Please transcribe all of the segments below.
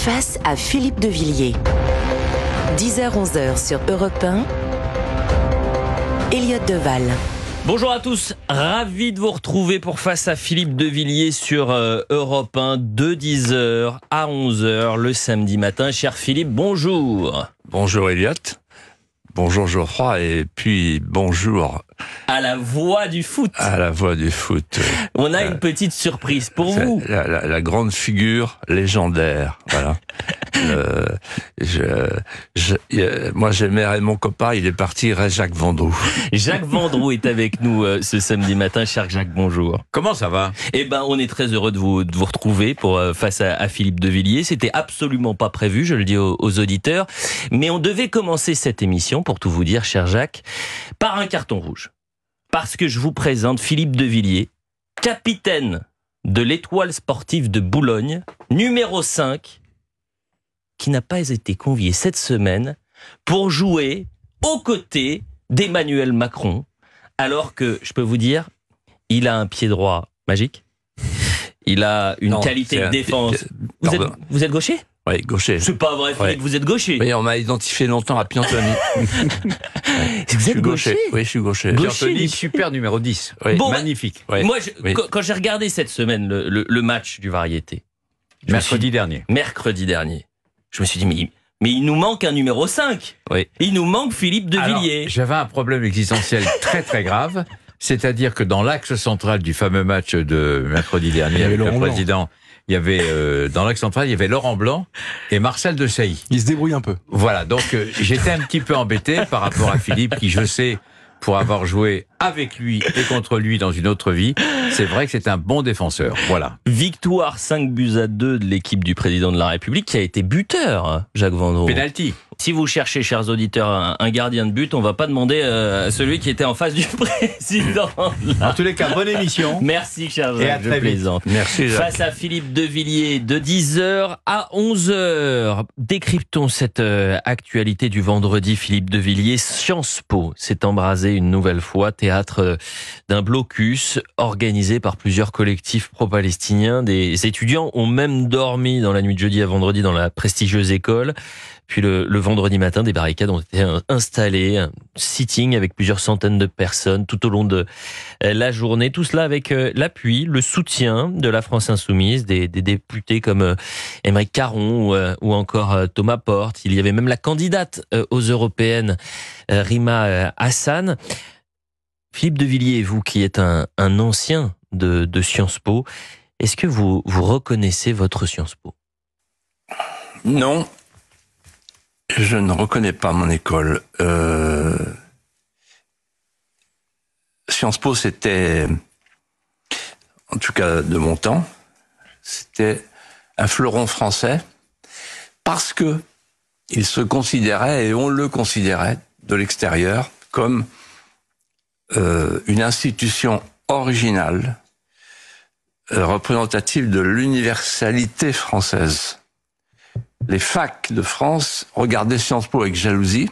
face à Philippe de Villiers. 10h-11h sur Europe 1, Elliott Deval. Bonjour à tous, ravi de vous retrouver pour Face à Philippe de Villiers sur Europe 1 de 10h à 11h le samedi matin. Cher Philippe, bonjour. Bonjour Elliott, bonjour Geoffroy et puis bonjour à la voix du foot. À la voix du foot. On a une petite surprise pour vous. La grande figure légendaire, voilà. Moi j'aimerais mon copain, il est parti, reste Jacques Vendroux. Jacques Vendroux est avec nous ce samedi matin. Cher Jacques, bonjour. Comment ça va? Eh ben, on est très heureux de vous retrouver pour face à Philippe de Villiers. C'était absolument pas prévu, je le dis aux auditeurs, mais on devait commencer cette émission, pour tout vous dire, cher Jacques, par un carton rouge. Parce que je vous présente Philippe de Villiers, capitaine de l'Étoile sportive de Boulogne, numéro 5, qui n'a pas été convié cette semaine pour jouer aux côtés d'Emmanuel Macron, alors que, je peux vous dire, il a un pied droit magique, il a une qualité de défense. Vous êtes gaucher ? Oui, gaucher. C'est pas vrai, Philippe, vous êtes gaucher. Oui, on m'a identifié longtemps à Piantoni. Vous êtes gaucher ? Oui, je suis gaucher. Piantoni, super numéro 10. Oui. Bon, magnifique. Oui. Moi, quand j'ai regardé cette semaine le match du Variété, Mercredi dernier, je me suis dit, mais il nous manque un numéro 5. Oui. Il nous manque Philippe de Villiers. J'avais un problème existentiel très très grave, c'est-à-dire que dans l'axe central du fameux match de mercredi dernier avec le président, il y avait dans l'axe central, il y avait Laurent Blanc et Marcel Desailly. Il se débrouille un peu. Voilà, donc j'étais un petit peu embêté par rapport à Philippe, qui je sais, pour avoir joué avec lui et contre lui dans une autre vie, c'est vrai que c'est un bon défenseur. Voilà. Victoire 5-2 de l'équipe du président de la République, qui a été buteur, Jacques Vendroux. Penalty. Si vous cherchez, chers auditeurs, un gardien de but, on va pas demander à celui qui était en face du président. En tous les cas, bonne émission. Merci, cher Jacques, et à très je plaisante. Merci, Jacques. Face à Philippe de Villiers, de 10h à 11h. Décryptons cette actualité du vendredi. Philippe de Villiers, Sciences Po s'est embrasé une nouvelle fois, théâtre d'un blocus organisé par plusieurs collectifs pro-palestiniens. Des étudiants ont même dormi dans la nuit de jeudi à vendredi dans la prestigieuse école. Puis le vendredi matin, des barricades ont été installées, un sitting avec plusieurs centaines de personnes tout au long de la journée. Tout cela avec l'appui, le soutien de la France Insoumise, des députés comme Aymeric Caron ou encore Thomas Porte. Il y avait même la candidate aux européennes, Rima Hassan. Philippe de Villiers, vous qui êtes un ancien de Sciences Po, est-ce que vous reconnaissez votre Sciences Po ? Non. Je ne reconnais pas mon école. Sciences Po, c'était, en tout cas de mon temps, c'était un fleuron français parce que il se considérait, et on le considérait de l'extérieur, comme une institution originale, représentative de l'universalité française. Les facs de France regardaient Sciences Po avec jalousie.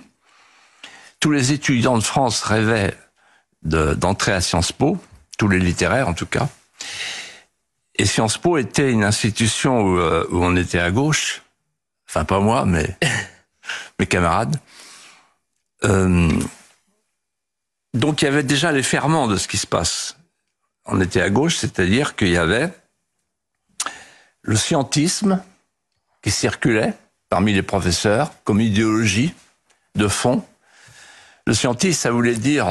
Tous les étudiants de France rêvaient d'entrer à Sciences Po, tous les littéraires en tout cas. Et Sciences Po était une institution où on était à gauche, enfin pas moi, mais mes camarades. Donc il y avait déjà les ferments de ce qui se passe. On était à gauche, c'est-à-dire qu'il y avait le scientisme qui circulait parmi les professeurs comme idéologie de fond. Le scientisme, ça voulait dire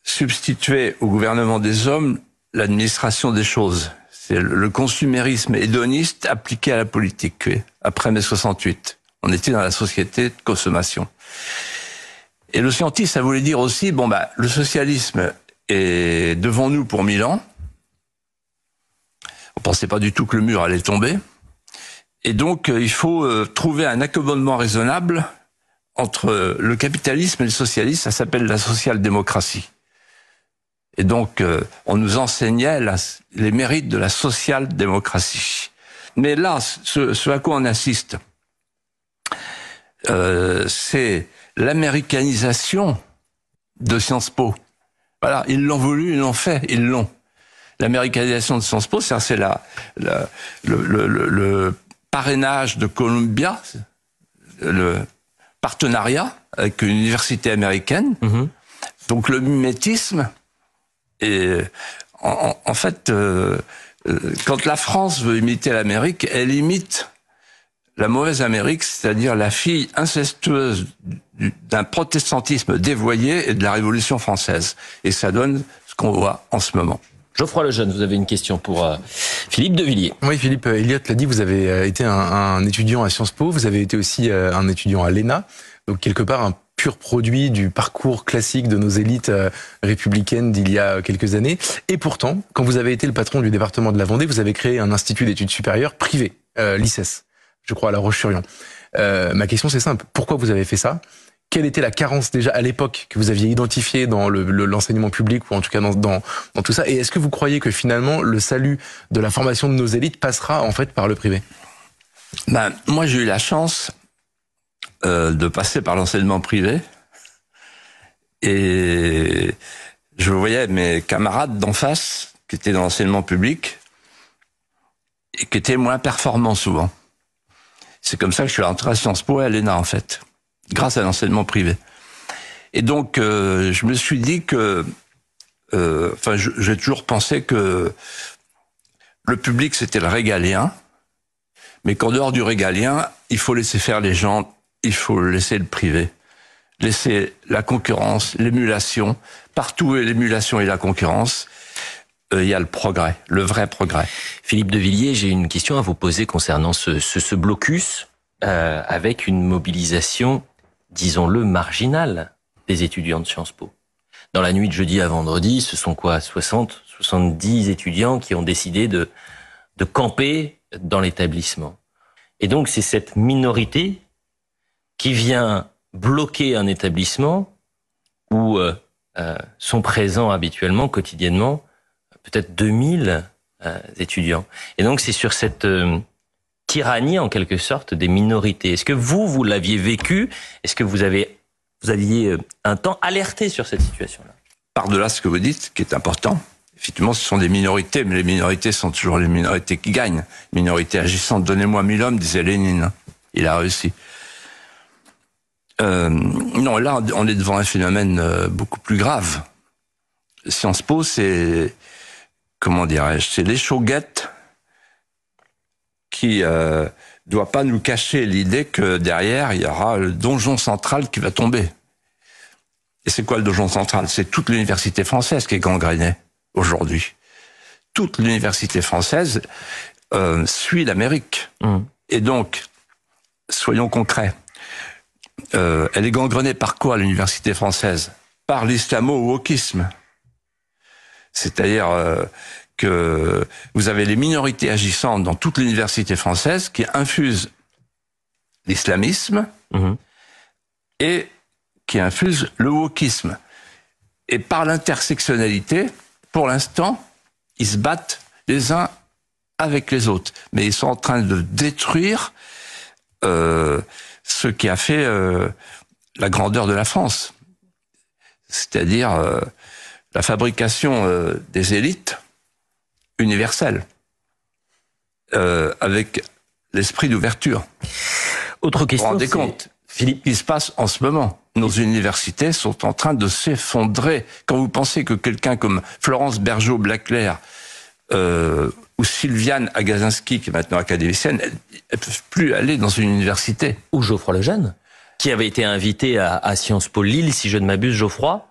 substituer au gouvernement des hommes l'administration des choses. C'est le consumérisme hédoniste appliqué à la politique, après mai 68. On était dans la société de consommation. Et le scientisme, ça voulait dire aussi, le socialisme est devant nous pour 1000 ans. On pensait pas du tout que le mur allait tomber. Et donc, il faut trouver un accommodement raisonnable entre le capitalisme et le socialisme. Ça s'appelle la social-démocratie. Et donc, on nous enseignait les mérites de la social-démocratie. Mais là, ce à quoi on assiste, c'est l'américanisation de Sciences Po. Voilà, ils l'ont voulu, ils l'ont fait, ils l'ont. L'américanisation de Sciences Po, c'est le parrainage de Columbia, le partenariat avec une université américaine. Donc le mimétisme, et en fait, quand la France veut imiter l'Amérique, elle imite la mauvaise Amérique, c'est-à-dire la fille incestueuse d'un protestantisme dévoyé et de la Révolution française. Et ça donne ce qu'on voit en ce moment. Geoffroy Lejeune, vous avez une question pour Philippe de Villiers. Oui, Philippe, Elliott l'a dit, vous avez été un étudiant à Sciences Po, vous avez été aussi un étudiant à l'ENA, donc quelque part un pur produit du parcours classique de nos élites républicaines d'il y a quelques années. Et pourtant, quand vous avez été le patron du département de la Vendée, vous avez créé un institut d'études supérieures privé, l'ICES, je crois à La Roche-sur-Yon. Ma question c'est simple, pourquoi vous avez fait ça ? Quelle était la carence déjà à l'époque que vous aviez identifiée dans l'enseignement public ou en tout cas dans tout ça ? Et est-ce que vous croyez que finalement le salut de la formation de nos élites passera en fait par le privé ? Moi j'ai eu la chance de passer par l'enseignement privé et je voyais mes camarades d'en face qui étaient dans l'enseignement public et qui étaient moins performants souvent. C'est comme ça que je suis rentré à Sciences Po et à l'ENA en fait, grâce à l'enseignement privé. Et donc je me suis dit que j'ai toujours pensé que le public c'était le régalien, mais qu'en dehors du régalien, il faut laisser faire les gens. Il faut laisser le privé, laisser la concurrence, l'émulation. Partout où il y a l'émulation et la concurrence, il y a le progrès, le vrai progrès. Philippe de Villiers, j'ai une question à vous poser concernant ce blocus avec une mobilisation, disons-le, marginale des étudiants de Sciences Po. Dans la nuit de jeudi à vendredi, ce sont quoi, 60, 70 étudiants qui ont décidé de camper dans l'établissement. Et donc c'est cette minorité qui vient bloquer un établissement où sont présents habituellement, quotidiennement, peut-être 2000 étudiants. Et donc c'est sur cette tyrannie, en quelque sorte, des minorités. Est-ce que vous l'aviez vécu ? Est-ce que vous aviez un temps alerté sur cette situation-là ? Par-delà ce que vous dites, qui est important, effectivement ce sont des minorités, mais les minorités sont toujours les minorités qui gagnent. Minorités agissantes, donnez-moi 1000 hommes, disait Lénine. Il a réussi. Non, là, on est devant un phénomène beaucoup plus grave. Sciences Po, c'est, comment dirais-je, c'est l'échauguette qui doit pas nous cacher l'idée que derrière, il y aura le donjon central qui va tomber. Et c'est quoi le donjon central ? C'est toute l'université française qui est gangrénée aujourd'hui. Toute l'université française suit l'Amérique. Et donc, soyons concrets. Elle est gangrenée par quoi, l'université française ? Par l'islamo-wokisme. C'est-à-dire que vous avez les minorités agissantes dans toute l'université française qui infusent l'islamisme et qui infusent le wokisme. Et par l'intersectionnalité, pour l'instant, ils se battent les uns avec les autres. Mais ils sont en train de détruire ce qui a fait la grandeur de la France. C'est-à-dire la fabrication des élites universelles, avec l'esprit d'ouverture. Autre question, vous vous rendez compte, Philippe, ce qui se passe en ce moment. Nos universités sont en train de s'effondrer. Quand vous pensez que quelqu'un comme Florence Bergeau-Blaclair ou Sylviane Agacinski, qui est maintenant académicienne, elles ne peuvent plus aller dans une université. Ou Geoffroy Lejeune, qui avait été invité à Sciences Po Lille, si je ne m'abuse, Geoffroy.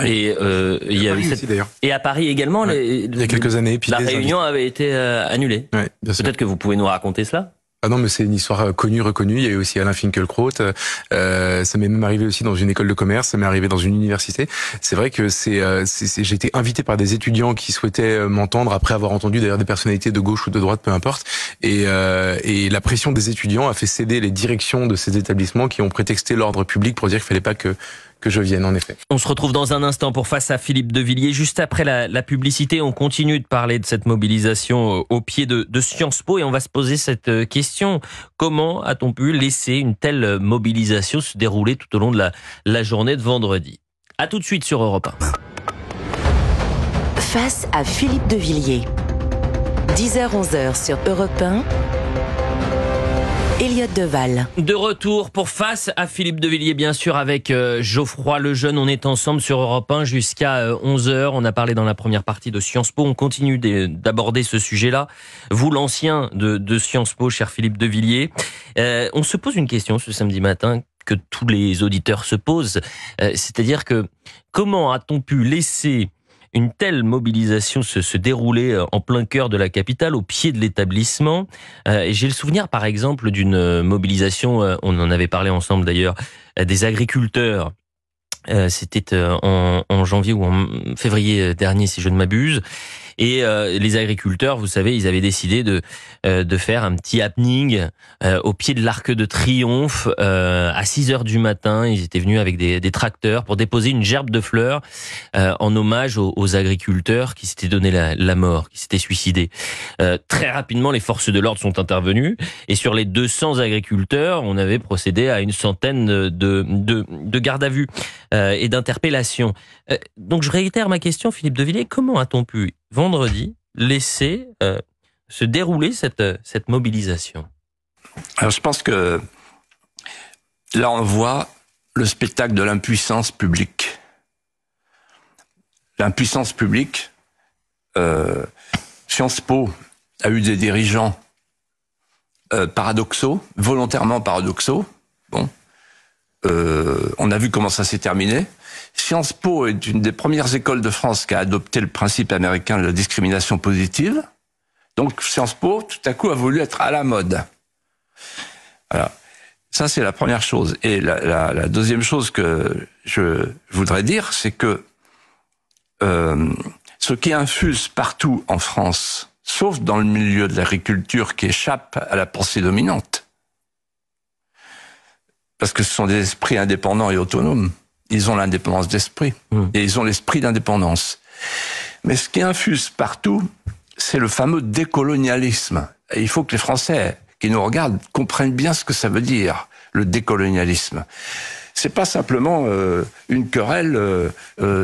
Et il y a eu et à Paris également, il y a quelques années, puis la réunion avait été annulée. Ouais, peut-être que vous pouvez nous raconter cela. Ah non, mais c'est une histoire connue, reconnue. Il y a eu aussi Alain Finkielkraut. Ça m'est même arrivé aussi dans une école de commerce. Ça m'est arrivé dans une université. C'est vrai que j'ai été invité par des étudiants qui souhaitaient m'entendre après avoir entendu d'ailleurs des personnalités de gauche ou de droite, peu importe. Et la pression des étudiants a fait céder les directions de ces établissements qui ont prétexté l'ordre public pour dire qu'il fallait pas que je vienne, en effet. On se retrouve dans un instant pour Face à Philippe de Villiers. Juste après la publicité, on continue de parler de cette mobilisation au pied de Sciences Po et on va se poser cette question. Comment a-t-on pu laisser une telle mobilisation se dérouler tout au long de la journée de vendredi ? À tout de suite sur Europe 1. Face à Philippe de Villiers. 10h-11h sur Europe 1. Elliott Deval. De retour pour Face à Philippe de Villiers, bien sûr, avec Geoffroy Lejeune. On est ensemble sur Europe 1 jusqu'à 11h. On a parlé dans la première partie de Sciences Po. On continue d'aborder ce sujet-là. Vous, l'ancien de Sciences Po, cher Philippe de Villiers. On se pose une question ce samedi matin que tous les auditeurs se posent. C'est-à-dire que comment a-t-on pu laisser une telle mobilisation se dérouler en plein cœur de la capitale, au pied de l'établissement? Et j'ai le souvenir, par exemple, d'une mobilisation, on en avait parlé ensemble d'ailleurs, des agriculteurs. C'était en janvier ou en février dernier, si je ne m'abuse. Et les agriculteurs, vous savez, ils avaient décidé de faire un petit happening au pied de l'Arc de Triomphe à 6h du matin. Ils étaient venus avec des tracteurs pour déposer une gerbe de fleurs en hommage aux agriculteurs qui s'étaient donné la mort, qui s'étaient suicidés. Très rapidement, les forces de l'ordre sont intervenues et sur les 200 agriculteurs, on avait procédé à une centaine de gardes à vue et d'interpellations. Donc je réitère ma question, Philippe de Villiers, comment a-t-on pu vendredi laisser se dérouler cette mobilisation? Alors je pense que là on voit le spectacle de l'impuissance publique. L'impuissance publique, Sciences Po a eu des dirigeants paradoxaux, volontairement paradoxaux. Bon, on a vu comment ça s'est terminé. Sciences Po est une des premières écoles de France qui a adopté le principe américain de la discrimination positive. Donc Sciences Po, tout à coup, a voulu être à la mode. Voilà. Ça, c'est la première chose. Et la deuxième chose que je voudrais dire, c'est que ce qui infuse partout en France, sauf dans le milieu de l'agriculture qui échappe à la pensée dominante, parce que ce sont des esprits indépendants et autonomes, ils ont l'indépendance d'esprit, et ils ont l'esprit d'indépendance. Mais ce qui infuse partout, c'est le fameux décolonialisme. Et il faut que les Français qui nous regardent comprennent bien ce que ça veut dire, le décolonialisme. C'est pas simplement une querelle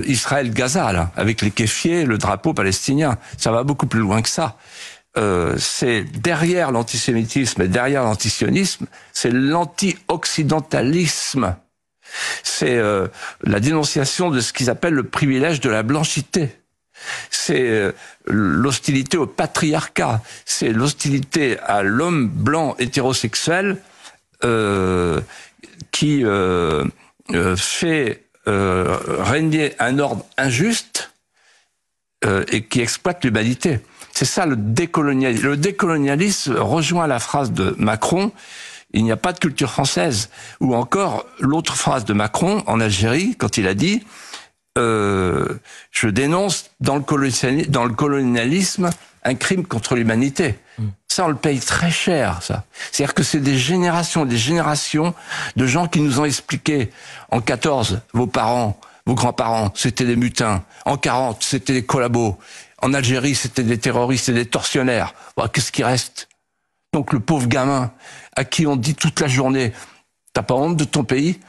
Israël-Gaza, là, avec les kéfiers et le drapeau palestinien. Ça va beaucoup plus loin que ça. C'est derrière l'antisémitisme et derrière l'antisionisme, c'est l'anti-occidentalisme. C'est la dénonciation de ce qu'ils appellent le privilège de la blanchité. C'est l'hostilité au patriarcat. C'est l'hostilité à l'homme blanc hétérosexuel qui fait régner un ordre injuste et qui exploite l'humanité. C'est ça le décolonialisme. Le décolonialisme rejoint la phrase de Macron, il n'y a pas de culture française. Ou encore l'autre phrase de Macron en Algérie, quand il a dit je dénonce dans le colonialisme un crime contre l'humanité. Ça, on le paye très cher, ça. C'est-à-dire que c'est des générations de gens qui nous ont expliqué en 14, vos parents, vos grands-parents, c'était des mutins. En 40, c'était des collabos. En Algérie, c'était des terroristes et des tortionnaires. Bon, qu'est-ce qui reste? Donc le pauvre gamin à qui on dit toute la journée « T'as pas honte de ton pays ?»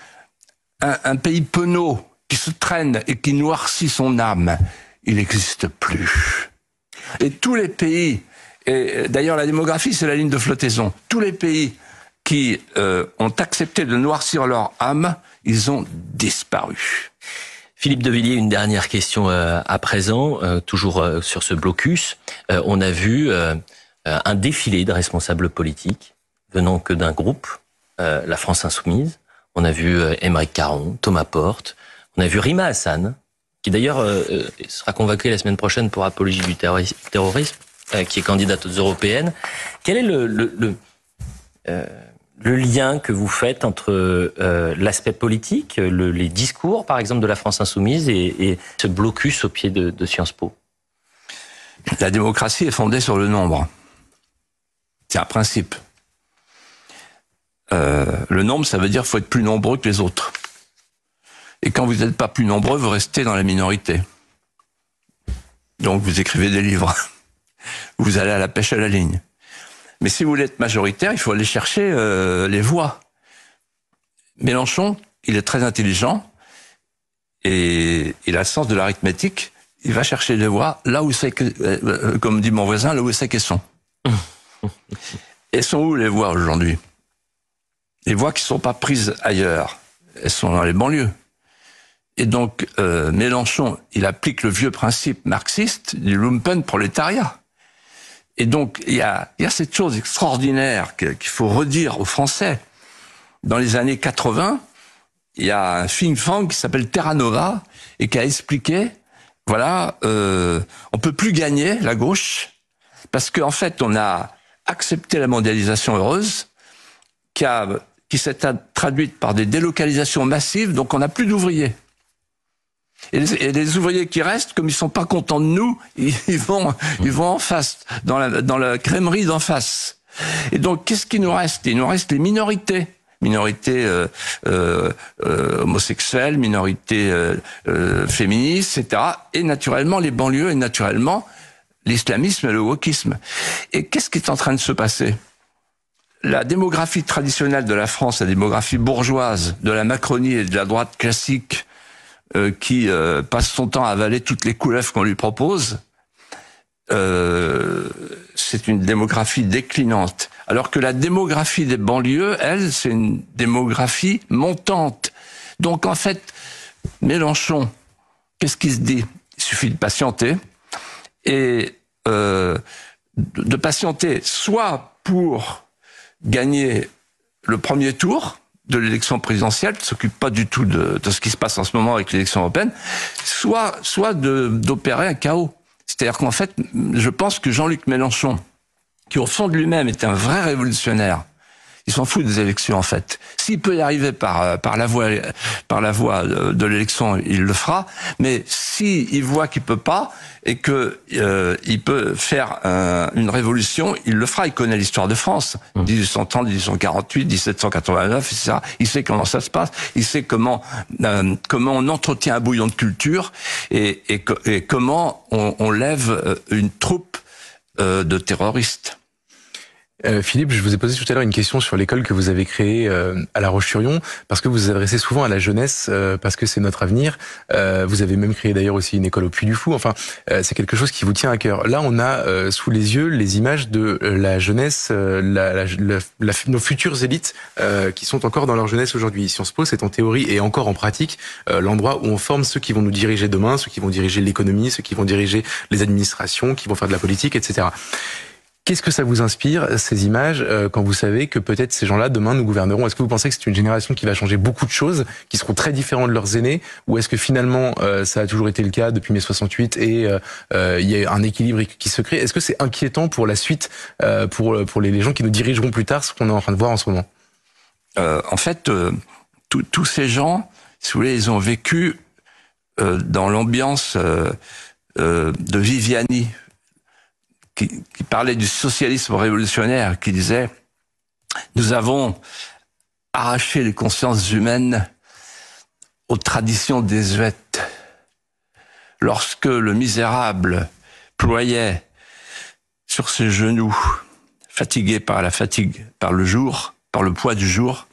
Un pays penaud qui se traîne et qui noircit son âme, il n'existe plus. Et tous les pays, et d'ailleurs la démographie c'est la ligne de flottaison, tous les pays qui ont accepté de noircir leur âme, ils ont disparu. Philippe de Villiers, une dernière question à présent, toujours sur ce blocus. On a vu un défilé de responsables politiques venant que d'un groupe, la France Insoumise. On a vu Aymeric Caron, Thomas Porte, on a vu Rima Hassan, qui d'ailleurs sera convoquée la semaine prochaine pour apologie du terrorisme, qui est candidate aux européennes. Quel est le lien que vous faites entre l'aspect politique, les discours, par exemple, de la France Insoumise et ce blocus au pied de Sciences Po? La démocratie est fondée sur le nombre. C'est un principe. Le nombre, ça veut dire qu'il faut être plus nombreux que les autres. Et quand vous n'êtes pas plus nombreux, vous restez dans la minorité. Donc vous écrivez des livres. Vous allez à la pêche à la ligne. Mais si vous voulez être majoritaire, il faut aller chercher les voix. Mélenchon, il est très intelligent et il a le sens de l'arithmétique. Il va chercher les voix là où c'est que, comme dit mon voisin, là où c'est qu'elles sont. Elles sont où les voix aujourd'hui? les voix qui ne sont pas prises ailleurs, elles sont dans les banlieues. Et donc, Mélenchon, il applique le vieux principe marxiste du lumpenprolétariat. Et donc, il y a cette chose extraordinaire qu'il faut redire aux Français. Dans les années 80, il y a un think tank qui s'appelle Terra Nova et qui a expliqué, voilà, on peut plus gagner la gauche parce qu'en fait, on a accepté la mondialisation heureuse qui s'est traduite par des délocalisations massives, donc on n'a plus d'ouvriers. Et les ouvriers qui restent, comme ils sont pas contents de nous, ils vont en face, dans la crèmerie d'en face. Et donc, qu'est-ce qui nous reste? Il nous reste les minorités. Minorités homosexuelles, minorités féministes, etc. Et naturellement, les banlieues, et naturellement, l'islamisme et le wokisme. Et qu'est-ce qui est en train de se passer? La démographie traditionnelle de la France, la démographie bourgeoise, de la Macronie et de la droite classique, qui passe son temps à avaler toutes les couleuvres qu'on lui propose, c'est une démographie déclinante. Alors que la démographie des banlieues, elle, c'est une démographie montante. Donc en fait, Mélenchon, qu'est-ce qu'il se dit? Il suffit de patienter, et de patienter soit pour gagner le premier tour de l'élection présidentielle, qui s'occupe pas du tout de ce qui se passe en ce moment avec l'élection européenne, soit d'opérer un chaos. C'est-à-dire qu'en fait, je pense que Jean-Luc Mélenchon, qui au fond de lui-même est un vrai révolutionnaire, il s'en fout des élections en fait. S'il peut y arriver par la voie de l'élection, il le fera. Mais s'il voit qu'il peut pas et que il peut faire une révolution, il le fera. Il connaît l'histoire de France, 1830, 1848, 1789, etc. Il sait comment ça se passe. Il sait comment on entretient un bouillon de culture et comment on lève une troupe de terroristes. Philippe, je vous ai posé tout à l'heure une question sur l'école que vous avez créée à La Roche-sur-Yon, parce que vous vous adressez souvent à la jeunesse, parce que c'est notre avenir. Vous avez même créé d'ailleurs aussi une école au Puy du Fou. Enfin, c'est quelque chose qui vous tient à cœur. Là, on a sous les yeux les images de la jeunesse, nos futures élites qui sont encore dans leur jeunesse aujourd'hui. Sciences Po, c'est en théorie et encore en pratique l'endroit où on forme ceux qui vont nous diriger demain, ceux qui vont diriger l'économie, ceux qui vont diriger les administrations, qui vont faire de la politique, etc. Qu'est-ce que ça vous inspire, ces images, quand vous savez que peut-être ces gens-là, demain, nous gouverneront? Est-ce que vous pensez que c'est une génération qui va changer beaucoup de choses, qui seront très différentes de leurs aînés? Ou est-ce que finalement, ça a toujours été le cas depuis mai 68 et il y a un équilibre qui se crée? Est-ce que c'est inquiétant pour la suite, pour les gens qui nous dirigeront plus tard, ce qu'on est en train de voir en ce moment? En fait, tous ces gens, si vous voulez, ils ont vécu dans l'ambiance de Viviani, qui parlait du socialisme révolutionnaire, qui disait « Nous avons arraché les consciences humaines aux traditions désuètes. Lorsque le misérable ployait sur ses genoux, fatigué par la fatigue, par le jour, par le poids du jour,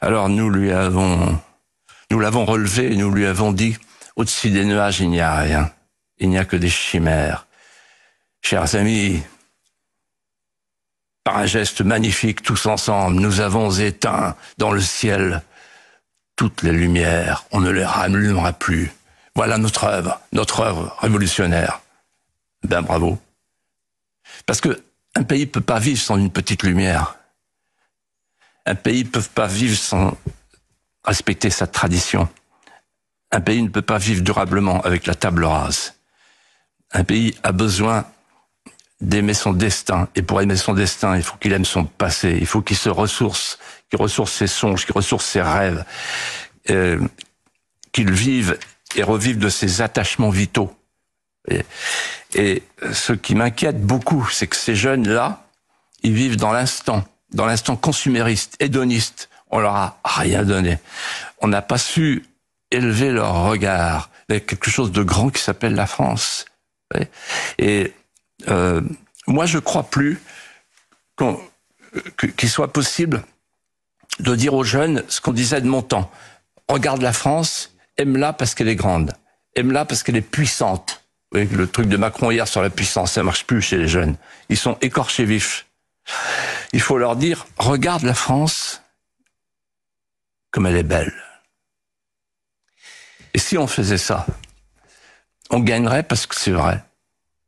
alors nous l'avons relevé et nous lui avons dit « Au-dessus des nuages, il n'y a rien, il n'y a que des chimères. » Chers amis, par un geste magnifique, tous ensemble, nous avons éteint dans le ciel toutes les lumières. On ne les rallumera plus. Voilà notre œuvre révolutionnaire. Ben bravo. Parce que un pays peut pas vivre sans une petite lumière. Un pays ne peut pas vivre sans respecter sa tradition. Un pays ne peut pas vivre durablement avec la table rase. Un pays a besoin d'aimer son destin. Et pour aimer son destin, il faut qu'il aime son passé. Il faut qu'il se ressource, qu'il ressource ses songes, qu'il ressource ses rêves, qu'il vive et revive de ses attachements vitaux. Et ce qui m'inquiète beaucoup, c'est que ces jeunes-là, ils vivent dans l'instant consumériste, hédoniste. On leur a rien donné. On n'a pas su élever leur regard avec quelque chose de grand qui s'appelle la France. Et moi, je crois plus qu'il soit possible de dire aux jeunes ce qu'on disait de mon temps. Regarde la France, aime-la parce qu'elle est grande, aime-la parce qu'elle est puissante. Vous voyez, le truc de Macron hier sur la puissance, ça marche plus chez les jeunes. Ils sont écorchés vifs. Il faut leur dire, regarde la France comme elle est belle. Et si on faisait ça, on gagnerait parce que c'est vrai.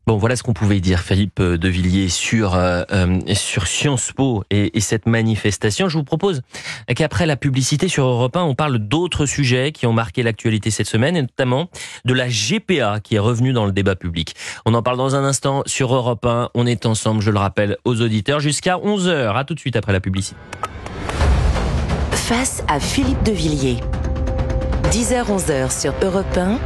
Bon, voilà ce qu'on pouvait dire, Philippe de Villiers, sur Sciences Po et cette manifestation. Je vous propose qu'après la publicité sur Europe 1, on parle d'autres sujets qui ont marqué l'actualité cette semaine, et notamment de la GPA qui est revenue dans le débat public. On en parle dans un instant sur Europe 1. On est ensemble, je le rappelle, aux auditeurs jusqu'à 11h. À tout de suite après la publicité. Face à Philippe de Villiers. 10h-11h sur Europe 1.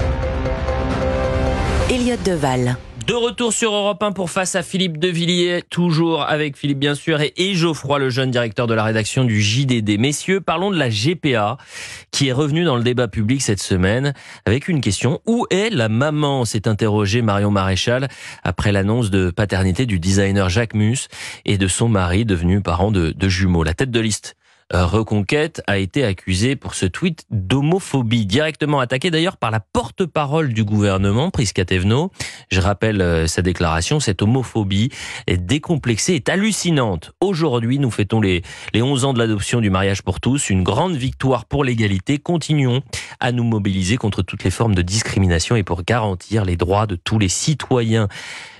Elliot Deval. De retour sur Europe 1 pour Face à Philippe de Villiers, toujours avec Philippe bien sûr et Geoffroy, le jeune directeur de la rédaction du JDD. Messieurs, parlons de la GPA qui est revenue dans le débat public cette semaine avec une question. Où est la maman ? S'est interrogée Marion Maréchal après l'annonce de paternité du designer Jacques Mus et de son mari devenu parent de jumeaux. La tête de liste Reconquête a été accusé pour ce tweet d'homophobie, directement attaqué d'ailleurs par la porte-parole du gouvernement, Prisca Thévenot. Je rappelle sa déclaration, cette homophobie est décomplexée, est hallucinante. Aujourd'hui, nous fêtons les 11 ans de l'adoption du mariage pour tous, une grande victoire pour l'égalité. Continuons à nous mobiliser contre toutes les formes de discrimination et pour garantir les droits de tous les citoyens.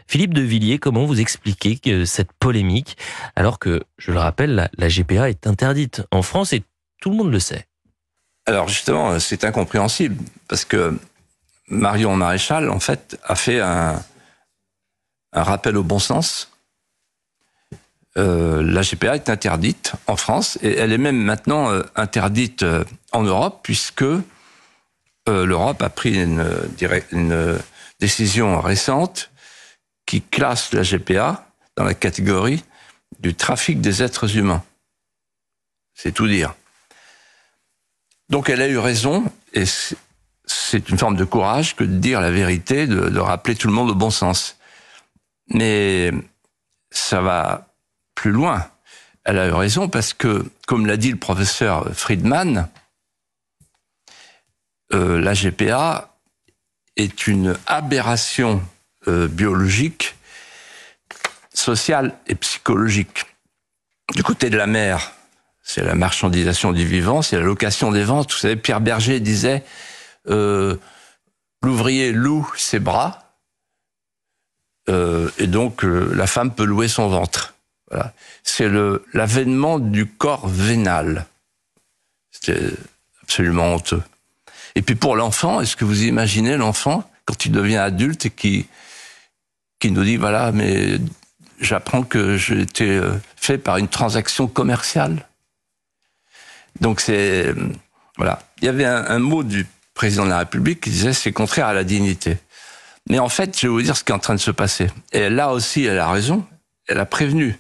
Philippe de Villiers, comment vous expliquez cette polémique alors que, je le rappelle, la GPA est interdite en France et tout le monde le sait? Alors justement, c'est incompréhensible parce que Marion Maréchal, en fait, a fait un rappel au bon sens. La GPA est interdite en France et elle est même maintenant interdite en Europe puisque l'Europe a pris une décision récente qui classe la GPA dans la catégorie du trafic des êtres humains. C'est tout dire. Donc elle a eu raison, et c'est une forme de courage que de dire la vérité, de rappeler tout le monde au bon sens. Mais ça va plus loin. Elle a eu raison parce que, comme l'a dit le professeur Friedman, la GPA est une aberration biologique, sociale et psychologique. Du côté de la mère, c'est la marchandisation du vivant, c'est la location des ventes. Vous savez, Pierre Berger disait l'ouvrier loue ses bras et donc la femme peut louer son ventre. Voilà. C'est l'avènement du corps vénal. C'était absolument honteux. Et puis pour l'enfant, est-ce que vous imaginez l'enfant quand il devient adulte et qui nous dit, voilà, mais j'apprends que j'ai été fait par une transaction commerciale. Donc voilà. Il y avait un mot du président de la République qui disait, c'est contraire à la dignité. Mais en fait, je vais vous dire ce qui est en train de se passer. Et là aussi, elle a raison. Elle a prévenu.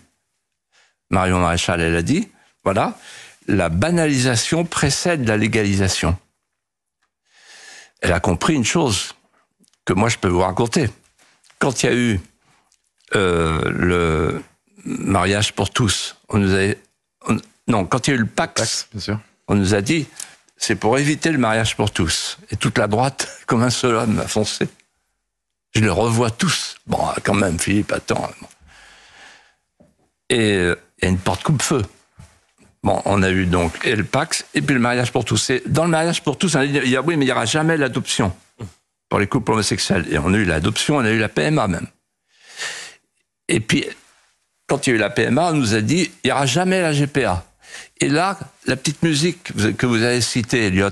Marion Maréchal, elle a dit, voilà, la banalisation précède la légalisation. Elle a compris une chose que moi je peux vous raconter. Quand il y a eu le mariage pour tous, quand il y a eu le Pax, bien sûr. On nous a dit, c'est pour éviter le mariage pour tous. Et toute la droite, comme un seul homme, a foncé. Je les revois tous. Bon, quand même, Philippe, attends. Et il y a une porte coupe-feu. Bon, on a eu donc et le Pax et puis le mariage pour tous. Et dans le mariage pour tous, on a dit, oui, mais il n'y aura jamais l'adoption pour les couples homosexuels. Et on a eu l'adoption, on a eu la PMA même. Et puis, quand il y a eu la PMA, on nous a dit, il n'y aura jamais la GPA. Et là, la petite musique que vous avez citée, Elliot,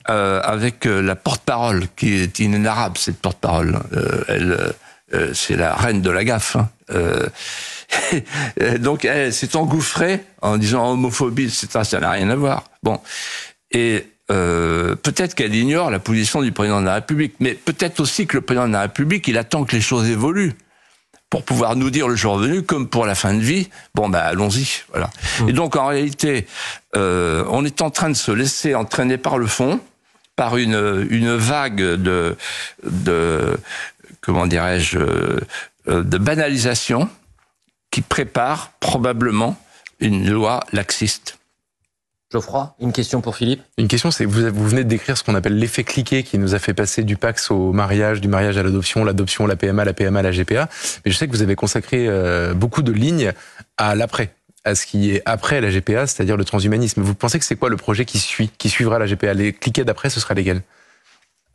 avec la porte-parole, qui est inénarrable, cette porte-parole. C'est la reine de la gaffe. Hein. Donc, elle s'est engouffrée en disant homophobie, etc. Ça n'a rien à voir. Bon. Et peut-être qu'elle ignore la position du président de la République, mais peut-être aussi que le président de la République, il attend que les choses évoluent pour pouvoir nous dire le jour venu, comme pour la fin de vie, bon, ben allons-y. Voilà. Et donc, en réalité, on est en train de se laisser entraîner par le fond, par une vague de comment dirais-je, de banalisation qui prépare probablement une loi laxiste. Geoffroy, une question pour Philippe. Une question, c'est vous venez de décrire ce qu'on appelle l'effet cliquet qui nous a fait passer du Pax au mariage, du mariage à l'adoption, la PMA, la GPA. Mais je sais que vous avez consacré beaucoup de lignes à l'après, à ce qui est après la GPA, c'est-à-dire le transhumanisme. Vous pensez que c'est quoi le projet qui suivra la GPA? Les cliquets d'après, ce sera légal?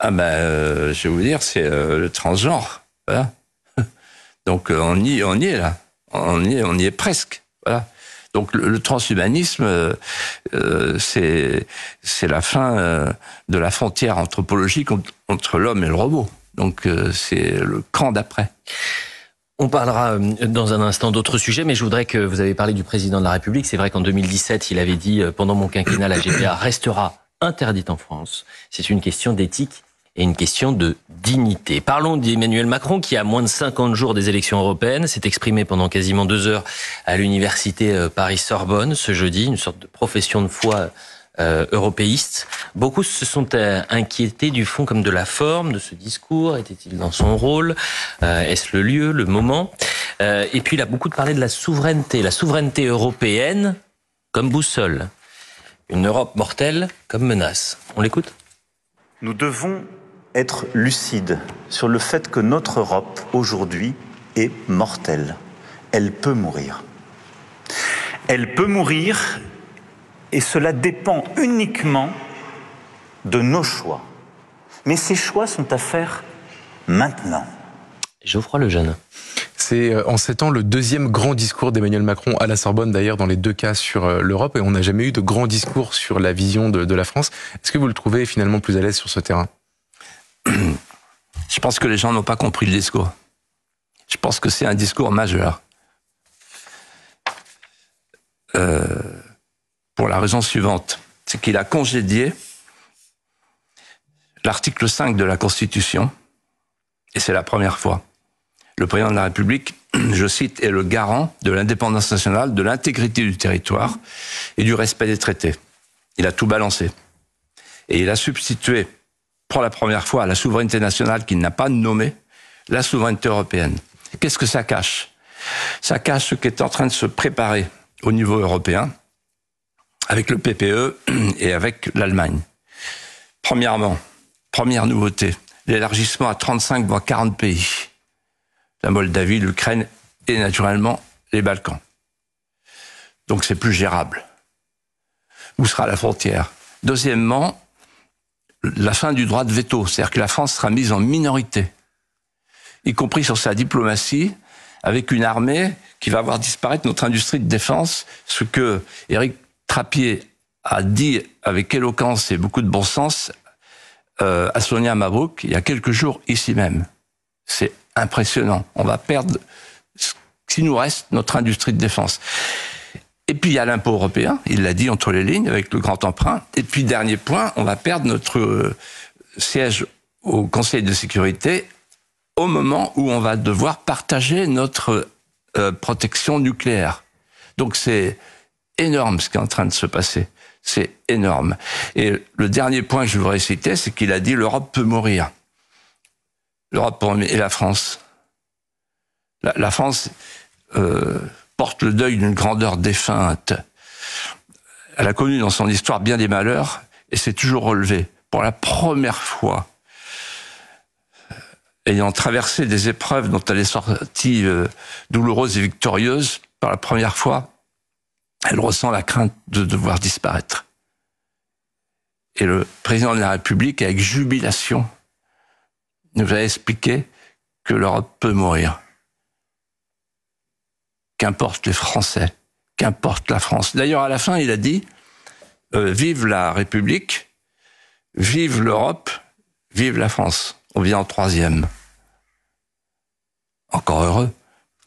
Je vais vous dire, c'est le transgenre. Voilà. Donc on y est là. On y est presque. Voilà. Donc le transhumanisme, c'est la fin de la frontière anthropologique entre l'homme et le robot. Donc c'est le cran d'après. On parlera dans un instant d'autres sujets, mais je voudrais que vous avez parlé du président de la République. C'est vrai qu'en 2017, il avait dit « Pendant mon quinquennat, la GPA restera interdite en France ». C'est une question d'éthique et une question de dignité. Parlons d'Emmanuel Macron qui, à moins de 50 jours des élections européennes, s'est exprimé pendant quasiment 2 heures à l'université Paris-Sorbonne ce jeudi, une sorte de profession de foi européiste. Beaucoup se sont inquiétés du fond comme de la forme de ce discours. Était-il dans son rôle? Est-ce le lieu, le moment? Et puis il a beaucoup parlé de la souveraineté européenne comme boussole. Une Europe mortelle comme menace. On l'écoute? Nous devons être lucides sur le fait que notre Europe, aujourd'hui, est mortelle. Elle peut mourir. Elle peut mourir, et cela dépend uniquement de nos choix. Mais ces choix sont à faire maintenant. Geoffroy Lejeune. C'est en 7 ans le 2e grand discours d'Emmanuel Macron à la Sorbonne, d'ailleurs, dans les 2 cas sur l'Europe, et on n'a jamais eu de grand discours sur la vision de la France. Est-ce que vous le trouvez finalement plus à l'aise sur ce terrain? Je pense que les gens n'ont pas compris le discours. Je pense que c'est un discours majeur. Pour la raison suivante, c'est qu'il a congédié l'article 5 de la Constitution, et c'est la première fois. Le président de la République, je cite, est le garant de l'indépendance nationale, de l'intégrité du territoire et du respect des traités. Il a tout balancé. Et il a substitué, pour la première fois, à la souveraineté nationale qu'il n'a pas nommée, la souveraineté européenne. Qu'est-ce que ça cache? Ça cache ce qui est en train de se préparer au niveau européen, avec le PPE et avec l'Allemagne. Premièrement, première nouveauté, l'élargissement à 35 voire 40 pays. La Moldavie, l'Ukraine et naturellement les Balkans. Donc c'est plus gérable. Où sera la frontière? Deuxièmement, la fin du droit de veto, c'est-à-dire que la France sera mise en minorité, y compris sur sa diplomatie, avec une armée qui va voir disparaître notre industrie de défense, ce que Éric Trappier a dit avec éloquence et beaucoup de bon sens à Sonia Mabrouk il y a quelques jours ici même. C'est impressionnant. On va perdre ce qui nous reste, notre industrie de défense. Et puis il y a l'impôt européen, il l'a dit entre les lignes avec le grand emprunt. Et puis dernier point, on va perdre notre siège au Conseil de sécurité au moment où on va devoir partager notre protection nucléaire. Donc c'est énorme ce qui est en train de se passer. C'est énorme. Et le dernier point que je voudrais citer, c'est qu'il a dit l'Europe peut mourir. L'Europe et la France. La France porte le deuil d'une grandeur défunte. Elle a connu dans son histoire bien des malheurs et s'est toujours relevée. Pour la première fois, ayant traversé des épreuves dont elle est sortie douloureuse et victorieuse, pour la première fois, elle ressent la crainte de devoir disparaître. Et le président de la République, avec jubilation, nous a expliqué que l'Europe peut mourir. Qu'importe les Français, qu'importe la France. D'ailleurs, à la fin, il a dit vive la République, vive l'Europe, vive la France. On vient en 3e. Encore heureux.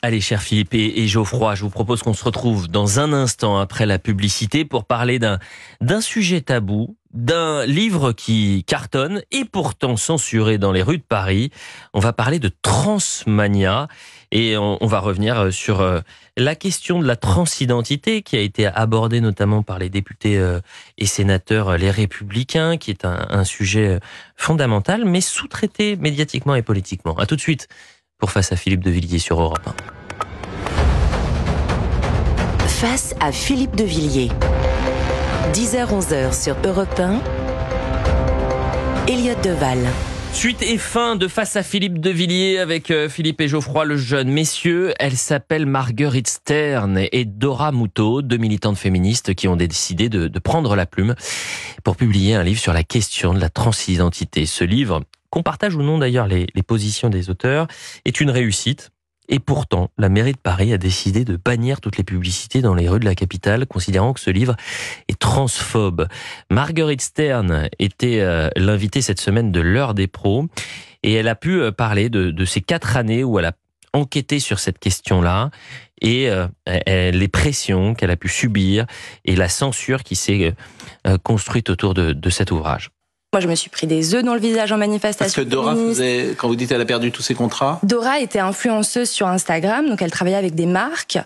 Allez, cher Philippe et Geoffroy, je vous propose qu'on se retrouve dans un instant après la publicité pour parler d'un sujet tabou, d'un livre qui cartonne et pourtant censuré dans les rues de Paris. On va parler de transmania et on va revenir sur la question de la transidentité qui a été abordée notamment par les députés et sénateurs Les Républicains, qui est un sujet fondamental mais sous-traité médiatiquement et politiquement. À tout de suite pour Face à Philippe de Villiers sur Europe 1. Face à Philippe de Villiers. 10h-11h sur Europe 1. Elliott Deval. Suite et fin de Face à Philippe de Villiers avec Philippe et Geoffroy Lejeune. Messieurs, elle s'appelle Marguerite Stern et Dora Muto, deux militantes féministes qui ont décidé de prendre la plume pour publier un livre sur la question de la transidentité. Ce livre, qu'on partage ou non d'ailleurs les positions des auteurs, est une réussite. Et pourtant, la mairie de Paris a décidé de bannir toutes les publicités dans les rues de la capitale, considérant que ce livre est transphobe. Marguerite Stern était l'invitée cette semaine de l'Heure des pros, et elle a pu parler de ces 4 années où elle a enquêté sur cette question-là, et les pressions qu'elle a pu subir, et la censure qui s'est construite autour de cet ouvrage. Moi, je me suis pris des œufs dans le visage en manifestation. Parce que Dora faisait, quand vous dites qu'elle a perdu tous ses contrats? Dora était influenceuse sur Instagram, donc elle travaillait avec des marques.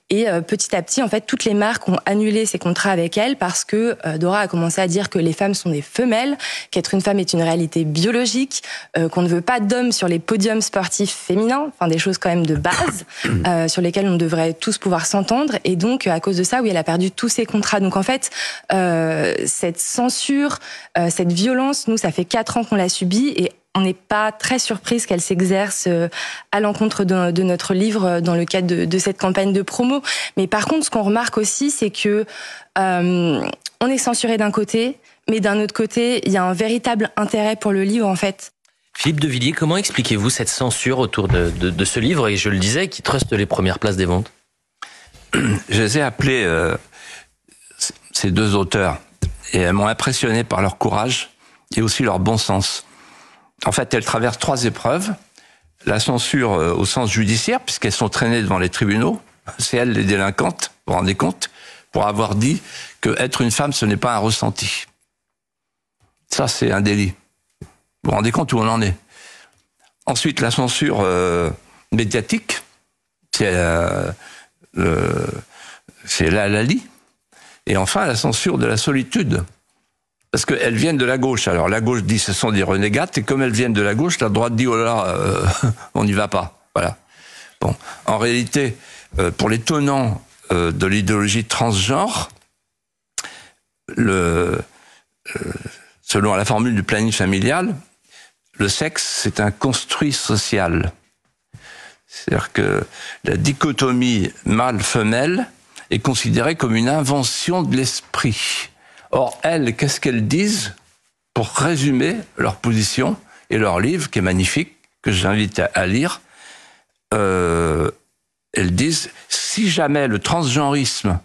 Et petit à petit, en fait, toutes les marques ont annulé ses contrats avec elle parce que Dora a commencé à dire que les femmes sont des femelles, qu'être une femme est une réalité biologique, qu'on ne veut pas d'hommes sur les podiums sportifs féminins, enfin des choses quand même de base sur lesquelles on devrait tous pouvoir s'entendre. Et donc, à cause de ça, oui, elle a perdu tous ses contrats. Donc en fait, cette censure, cette violence, nous, ça fait 4 ans qu'on l'a subie et on n'est pas très surprise qu'elle s'exerce à l'encontre de notre livre dans le cadre de cette campagne de promo. Mais par contre, ce qu'on remarque aussi, c'est que on est censuré d'un côté, mais d'un autre côté, il y a un véritable intérêt pour le livre, en fait. Philippe de Villiers, comment expliquez-vous cette censure autour de ce livre, et je le disais, qui truste les premières places des ventes? Je les ai appelés, ces deux auteurs, et elles m'ont impressionné par leur courage et aussi leur bon sens. En fait, elles traversent 3 épreuves. La censure au sens judiciaire, puisqu'elles sont traînées devant les tribunaux. C'est elles les délinquantes, vous vous rendez compte, pour avoir dit que être une femme, ce n'est pas un ressenti. Ça, c'est un délit. Vous vous rendez compte où on en est. Ensuite, la censure médiatique, c'est la lit. Et enfin, la censure de la solitude. Parce qu'elles viennent de la gauche. Alors la gauche dit ce sont des renégates, et comme elles viennent de la gauche, la droite dit oh là, on n'y va pas. Voilà. Bon, en réalité, pour les tenants de l'idéologie transgenre, selon la formule du planning familial, le sexe c'est un construit social. C'est-à-dire que la dichotomie mâle-femelle est considérée comme une invention de l'esprit. Or, elles, qu'est-ce qu'elles disent pour résumer leur position et leur livre, qui est magnifique, que j'invite à lire? Elles disent, si jamais le transgenrisme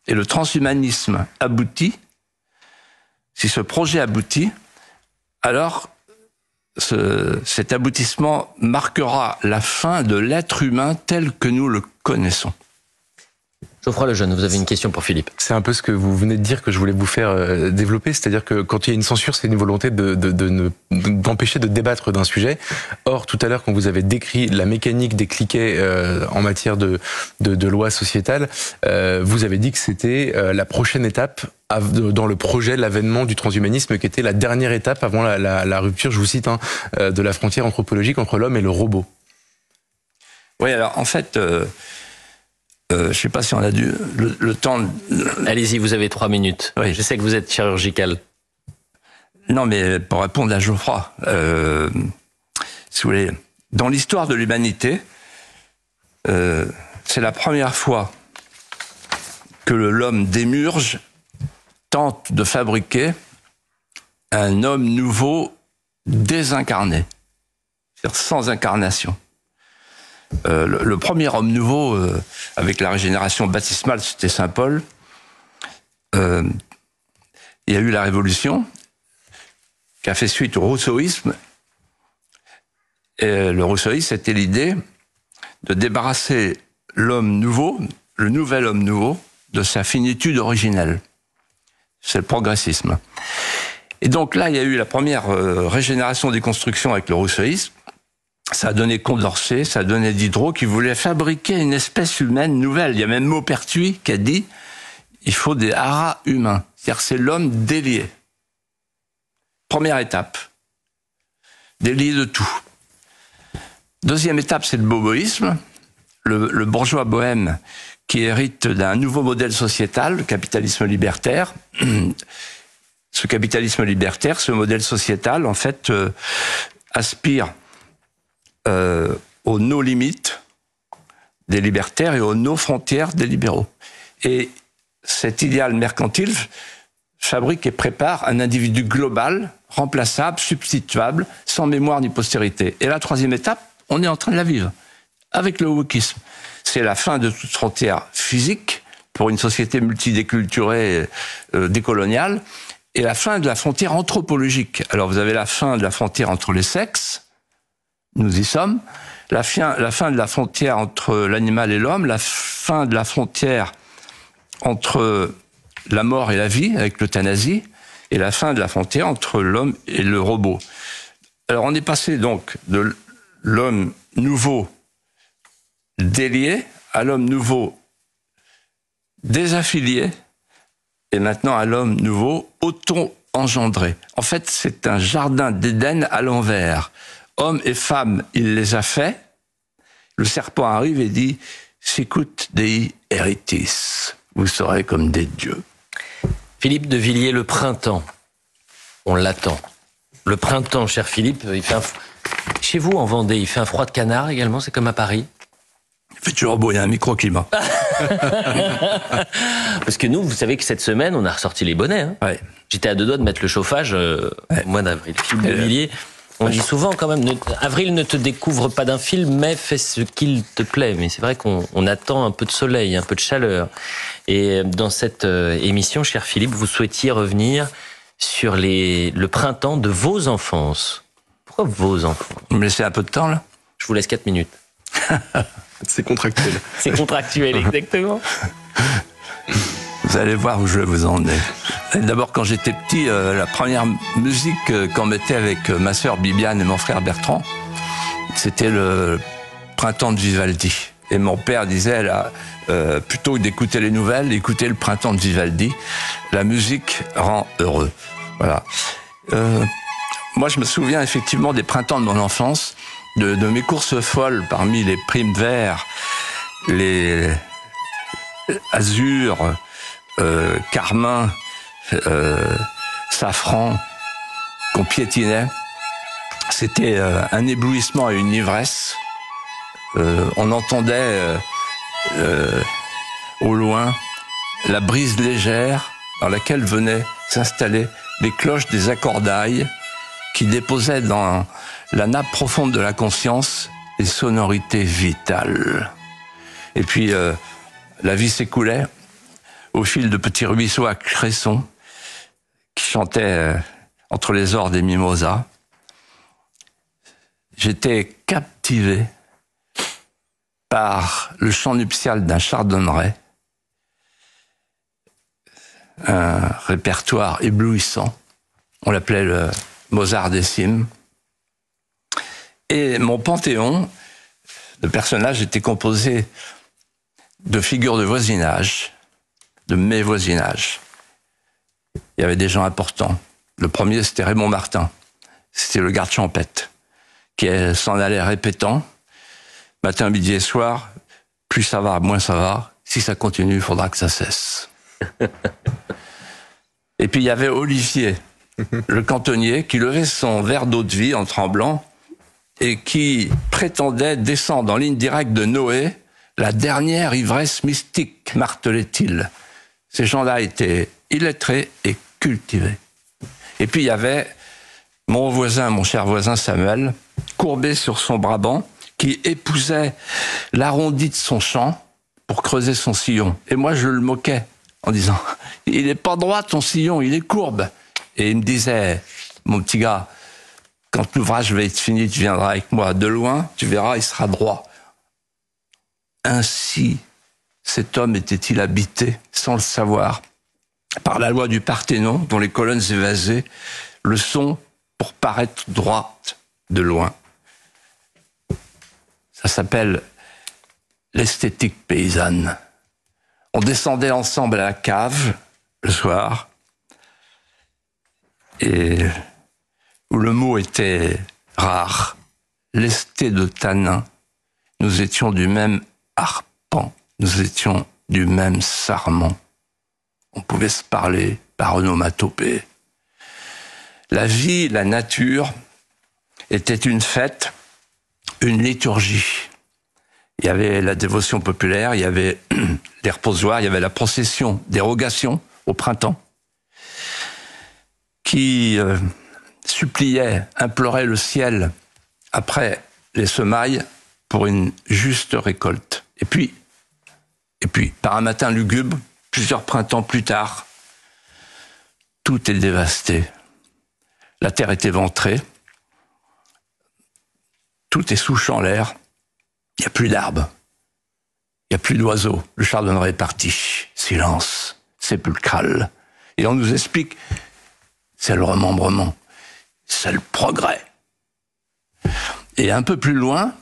et le transhumanisme aboutit, si ce projet aboutit, alors cet aboutissement marquera la fin de l'être humain tel que nous le connaissons. Geoffroy Lejeune, vous avez une question pour Philippe. C'est un peu ce que vous venez de dire que je voulais vous faire développer, c'est-à-dire que quand il y a une censure, c'est une volonté d'empêcher de débattre d'un sujet. Or, tout à l'heure, quand vous avez décrit la mécanique des cliquets en matière de loi sociétale, vous avez dit que c'était la prochaine étape dans le projet, l'avènement du transhumanisme, qui était la dernière étape avant la rupture, je vous cite, de la frontière anthropologique entre l'homme et le robot. Oui, alors en fait... je ne sais pas si on a le temps... Allez-y, vous avez 3 minutes. Oui. Je sais que vous êtes chirurgical. Non, mais pour répondre à Geoffroy, si vous voulez, dans l'histoire de l'humanité, c'est la première fois que l'homme démiurge tente de fabriquer un homme nouveau désincarné, c'est-à-dire sans incarnation. Le premier homme nouveau, avec la régénération baptismale, c'était Saint Paul. Il y a eu la Révolution, qui a fait suite au rousseauisme. Et le rousseauisme, c'était l'idée de débarrasser l'homme nouveau, le nouvel homme nouveau, de sa finitude originelle. C'est le progressisme. Et donc là, il y a eu la première régénération des constructions avec le rousseauisme. Ça a donné Condorcet, ça a donné Diderot, qui voulait fabriquer une espèce humaine nouvelle. Il y a même Maupertuis qui a dit il faut des haras humains. C'est-à-dire c'est l'homme délié. Première étape. Délié de tout. Deuxième étape, c'est le boboïsme. Le bourgeois bohème qui hérite d'un nouveau modèle sociétal, le capitalisme libertaire. Ce capitalisme libertaire, ce modèle sociétal, en fait, aspire aux no-limites des libertaires et aux no-frontières des libéraux. Et cet idéal mercantile fabrique et prépare un individu global, remplaçable, substituable, sans mémoire ni postérité. Et la troisième étape, on est en train de la vivre, avec le wokisme. C'est la fin de toute frontière physique pour une société multidéculturée, décoloniale, et la fin de la frontière anthropologique. Alors vous avez la fin de la frontière entre les sexes, nous y sommes, la fin de la frontière entre l'animal et l'homme, la fin de la frontière entre la mort et la vie, avec l'euthanasie, et la fin de la frontière entre l'homme et le robot. Alors on est passé donc de l'homme nouveau délié à l'homme nouveau désaffilié, et maintenant à l'homme nouveau auto-engendré. En fait, c'est un jardin d'Éden à l'envers. Hommes et femmes, il les a faits. Le serpent arrive et dit « Sicut Dei Eritis ». Vous serez comme des dieux. Philippe de Villiers, le printemps, on l'attend. Le printemps, cher Philippe, il fait chez vous en Vendée, il fait un froid de canard également, c'est comme à Paris? Il fait toujours beau, il y a un microclimat. Parce que nous, vous savez que cette semaine, on a ressorti les bonnets. Hein. Ouais. J'étais à 2 doigts de mettre le chauffage au mois d'avril. Philippe de Villiers, on dit souvent quand même, avril ne te découvre pas d'un film, mais fais ce qu'il te plaît. Mais c'est vrai qu'on attend un peu de soleil, un peu de chaleur. Et dans cette émission, cher Philippe, vous souhaitiez revenir sur le printemps de vos enfances. Pourquoi vos enfants? Vous me laissez un peu de temps, là? Je vous laisse 4 minutes. C'est contractuel. C'est contractuel, exactement. Vous allez voir où je vais vous emmener. D'abord, quand j'étais petit, la première musique qu'on mettait avec ma sœur Bibiane et mon frère Bertrand, c'était le Printemps de Vivaldi. Et mon père disait, là, plutôt que d'écouter les nouvelles, écoutez le Printemps de Vivaldi. La musique rend heureux. Voilà. Moi, je me souviens effectivement des printemps de mon enfance, de mes courses folles parmi les primes verts, les azur, carmin, safran, qu'on piétinait. C'était un éblouissement et une ivresse. On entendait au loin la brise légère dans laquelle venaient s'installer les cloches des accordailles qui déposaient dans la nappe profonde de la conscience les sonorités vitales. Et puis, la vie s'écoulait au fil de petits ruisseaux à Cresson qui chantaient entre les ors des mimosas. J'étais captivé par le chant nuptial d'un chardonneret, un répertoire éblouissant. On l'appelait le Mozart des cimes. Et mon panthéon de personnages était composé de figures de voisinage, de mes voisinages. Il y avait des gens importants. Le premier, c'était Raymond Martin. C'était le garde champêtre, qui s'en allait répétant, matin, midi et soir, plus ça va, moins ça va. Si ça continue, il faudra que ça cesse. Et puis il y avait Olivier, le cantonnier, qui levait son verre d'eau de vie en tremblant et qui prétendait descendre en ligne directe de Noé la dernière ivresse mystique, martelait-il. Ces gens-là étaient illettrés et cultivés. Et puis il y avait mon voisin, mon cher voisin Samuel, courbé sur son Brabant, qui épousait l'arrondi de son champ pour creuser son sillon. Et moi, je le moquais en disant « Il n'est pas droit ton sillon, il est courbe ». Et il me disait « Mon petit gars, quand l'ouvrage va être fini, tu viendras avec moi de loin, tu verras, il sera droit ». Ainsi, cet homme était-il habité, sans le savoir, par la loi du Parthénon, dont les colonnes évasées le sont pour paraître droite de loin. Ça s'appelle l'esthétique paysanne. On descendait ensemble à la cave le soir, et où le mot était rare, lesté de tanin. Nous étions du même arpent, nous étions du même sarment. On pouvait se parler par onomatopée. La vie, la nature était une fête, une liturgie. Il y avait la dévotion populaire, il y avait les reposoirs, il y avait la procession d'érogation au printemps, qui suppliait, implorait le ciel après les semailles pour une juste récolte. Et puis, par un matin lugubre, plusieurs printemps plus tard, tout est dévasté. La terre est éventrée, tout est souche en l'air, il n'y a plus d'arbres, il n'y a plus d'oiseaux, le chardonneret est parti, silence sépulcral. Et on nous explique, c'est le remembrement, c'est le progrès. Et un peu plus loin,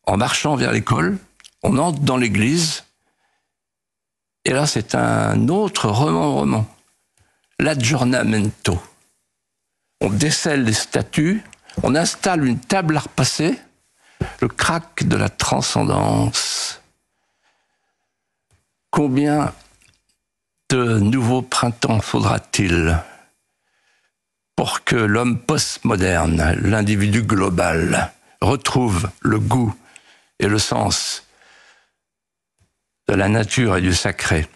en marchant vers l'école, on entre dans l'église, et là c'est un autre remembrement, l'aggiornamento. On décèle les statues, on installe une table à repasser, le crack de la transcendance. Combien de nouveaux printemps faudra-t-il pour que l'homme postmoderne, l'individu global, retrouve le goût et le sens de la nature et du sacré?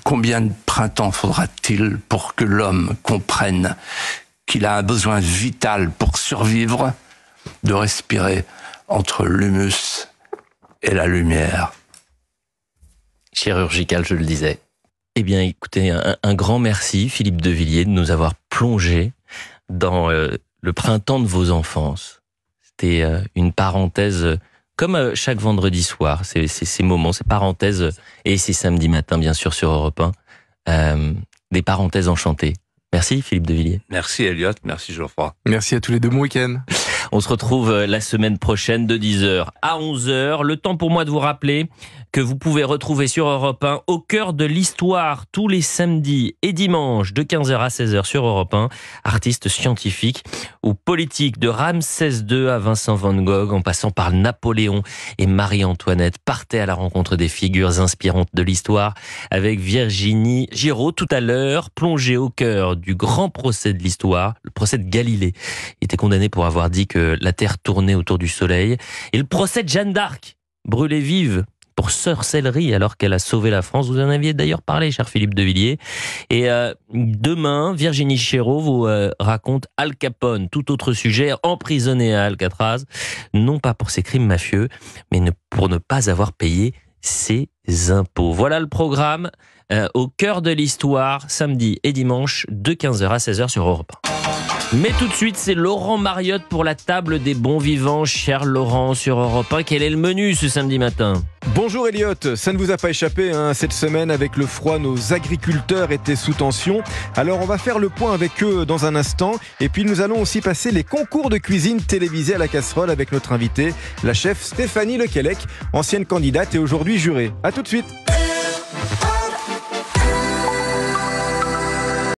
Combien de printemps faudra-t-il pour que l'homme comprenne qu'il a un besoin vital pour survivre, de respirer entre l'humus et la lumière? Chirurgical, je le disais. Eh bien, écoutez, un grand merci, Philippe de Villiers, de nous avoir plongé dans le printemps de vos enfances. C'était une parenthèse, comme chaque vendredi soir, ces moments, ces parenthèses, et ces samedis matins, bien sûr, sur Europe 1, des parenthèses enchantées. Merci, Philippe de Villiers. Merci, Elliot. Merci, Geoffroy. Merci à tous les deux. Bon week-end. On se retrouve la semaine prochaine de 10h à 11h. Le temps pour moi de vous rappeler que vous pouvez retrouver sur Europe 1 Au cœur de l'histoire tous les samedis et dimanches de 15h à 16h sur Europe 1. Artistes scientifiques ou politiques de Ramsès II à Vincent van Gogh en passant par Napoléon et Marie-Antoinette. Partez à la rencontre des figures inspirantes de l'histoire avec Virginie Giraud tout à l'heure. Plongée au cœur du grand procès de l'histoire, le procès de Galilée. Il était condamné pour avoir dit que la Terre tournait autour du Soleil. Et le procès de Jeanne d'Arc, brûlée vive pour sorcellerie alors qu'elle a sauvé la France. Vous en aviez d'ailleurs parlé, cher Philippe de Villiers. Et demain, Virginie Giraud vous raconte Al Capone, tout autre sujet, emprisonné à Alcatraz, non pas pour ses crimes mafieux, mais pour ne pas avoir payé ses impôts. Voilà le programme au cœur de l'histoire, samedi et dimanche, de 15h à 16h sur Europe 1. Mais tout de suite, c'est Laurent Mariotte pour la table des bons vivants. Cher Laurent, sur Europe 1, quel est le menu ce samedi matin ? Bonjour Elliot, ça ne vous a pas échappé, cette semaine avec le froid, nos agriculteurs étaient sous tension. Alors on va faire le point avec eux dans un instant. Et puis nous allons aussi passer les concours de cuisine télévisés à la casserole avec notre invitée, la chef Stéphanie Lequelec, ancienne candidate et aujourd'hui jurée. À tout de suite.